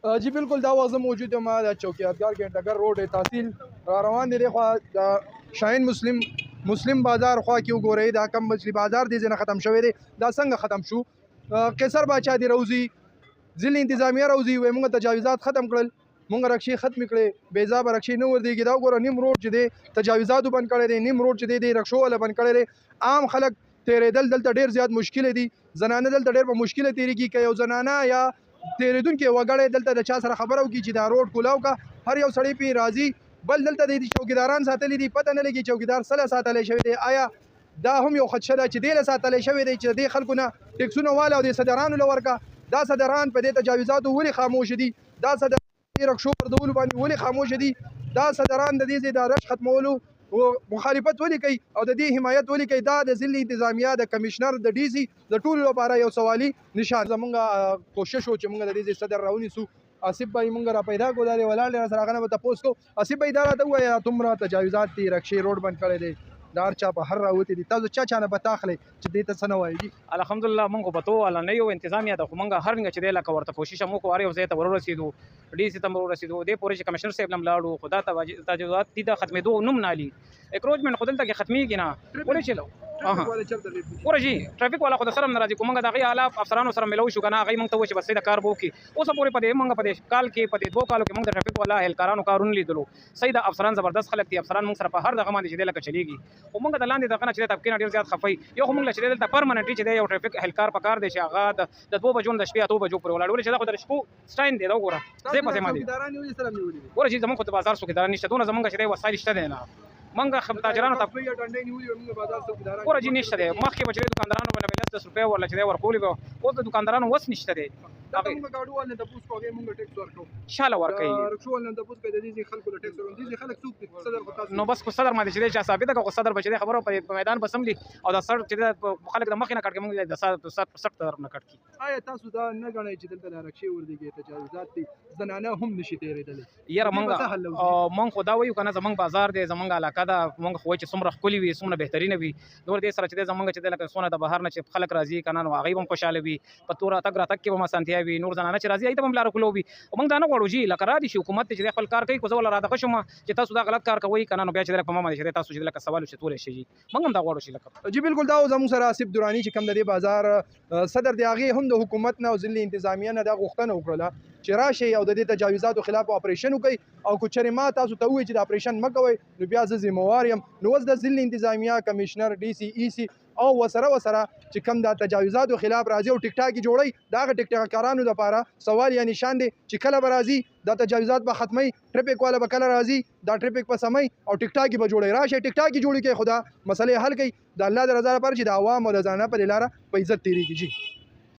जी बिल्कुल दा वाज़ मौजूद है हमारा चौकीदार घंटाघर रोड तहसील روان دي خوا شاهین مسلم بازار خوا کې وګورئ دا کم مچھلی بازار دې ځنه ختم شوی دی دا څنګه ختم شو قیصر باچا دی روزي ضلع انتظامیه روزي وای موږ تجاوزات ختم کړل موږ رکشي ختم کړې بیزاب رکشي نه ور دیږي دا وګوره نیم روډ چې دی تجاوزاتو بند کړی دی نیم روډ چې دی رکشو ولا بند کړی دی عام خلک تیرېدل دلته ډېر زیات مشکل دي زنانه دلته ډېر په مشکل تیریږي که یو زنانه یا تیریدونکي وګړی دلته د چا سره خبره وکړي چې دا روډ کولاو کا هر یو سړی پې راځي بل دلته د چوکیداران ساتلي دي پته نه لګي چوکیدار سله ساتلی شوی دی آیا دا هم یو خدشه ده چې دې له ساتلی شوی دی چې دې خلکو نه ټکسونه واله او د صدرانو له ورکه دا صدران په دې تجاوزاتو ولې خاموش دي دا صدران رکشو پردولو باندې ولې خاموش دي دا صدران د دې د رش ختمولو مخالفت ولې کوي او د دې حمایت ولې کوي دا د ضلع انتظامیه د کمشنر د ډي سي د ټولو لپاره یو سوالي نشان زمونږ کوشش و چې موږ د دې صدر راونیسو آصف بھائی موږ را پیدا کړو دا ولاړ سره هغه نه به تپوس کوو آصف بھائی دا راته ووایه دومره تجاوزات دي رکشې روډ بند کړی دی دا هر چا په هر راوتې دي تاسو چا نه به تاخلئ چې دې ته څه نه وایي الحمدلله موږ په تو والا نه یو انتظامیه ده خو موږ هر څنګه چې دی لکه ورته کوشش هم وکړو هر یو ځای ته ورسېدو ډي سي ته هم ورسېدو دې پورې چې کمشنر صاحب هم لاړو خو دا تجاوزات دي د ختمېدو نوم نه علي اکروچمنټ خو دلته کې ختمېږي نه ولې چې ګوره جي ټرافیک والا خو د سره هم نه راځي خو موږ د هغې اعلی افسرانو سره ملو شو که نه هغوی موږ ته ووایي چې بس د کار به وکړي اوسه پورې په دې موږ په دې کال کې په دې 2 کالو کې موږ د ټرافیک والا اهلکارانو کارونه لیدلو صحیح د افسران زبردست خلک دي افسران موږ سره په هر دغه باندې چې دی لکه چلېږي خو موږ د لاندې دغه نه چې دی طبقې نه ډېر زیات خفه یو خو موږ له چې دی دلته پرمننټلي چې دی یو ټرافیک اهلکار پکار دی چې هغه د 2 بجو نه د شپې 8 بجو پورې ولاړ ولې چې دا خو د شپو سټاین دی دا وګوره ځای په ځای باندې ګوره چې زموږ خو د بازار څوکیداران نشته دونه زموږ چې دی وسایل شته دی نه منګه تاجرانو ته ګوره جي نشته دی مخکې به چې دی دکاندارانو به 10 روپۍ ورله چې دی ورکولې به اوس د دکاندارانو وس نشته دی شاله ورکوي نو بس خو صدر باندې چې دی چا ثابته که خو صدر به چې دی خبره په میدان به سملي او د سر چې دی خلک د مخې نه کټ کړي موږ د سخت طرف نه کټ کړي آیا تاسو دا نه ګڼئ چې دلته د رکشې وردګې تجاوزات دي زنانه هم نشي تېرېدلی یاره موږ خو دا وایو که نه زموږ بازار دی زموږ علاقه ده موږ خو وایو چې څومره ښکلي وي څومره بهترینه وي نور دې سره چې دی زموږ چې دی لکه څونه د بهر نه چې خلک راځي که نه نو هغوی به هم خوشحاله وي په تور راتګ کې به هم اسانتیا وي نور زنانه چې راځي هغوی ته به هم لاره کولو وي موږ دا نه غواړو جي لکه را دي شي حکومت چې دی خپل کار کوي خو زه وله رادغه شم چې تاسو دا غلط کار کوئ که نه نو بیا چې دی په ما باندې چې دی تاسو چې لکه سوال وشتولی شي جي موږ هم دا غواړو چې لکه جي بالکل دا زموږ سره آصف دراني چې کوم د دې بازار صدر دی هغې هم د حکومت نه او ضلع انتظامیه نه دا غوښتنه وکړله چې راشئ او د دې تجاوزاتو خلاف اپریشن وکړئ او که چېرې ما تاسو ته ووایي چې د اپریشن مه کوئ نو بیا زه ذمهوار یم نو اوس د ضلع انتظامیه کمشنر ډي سي ای سي او وسره چې کوم د تجاوزاتو خلاف راځي او ټیک ټاک جوړوي د هغه ټیک ټاکرانو لپاره سوال یا نشان دی چې کله به راځي دا تجاوزات به ختموي ټریفک والا به کله راځي دا ټریفک به سموي او ټیک ټاک به جوړوي راشئ ټیک ټاک جوړي کوي خو دا مسلې حل کوي د الله د رضا لپاره چې د عوام او د زنانه په دې لاره په عزت تېرېږي جي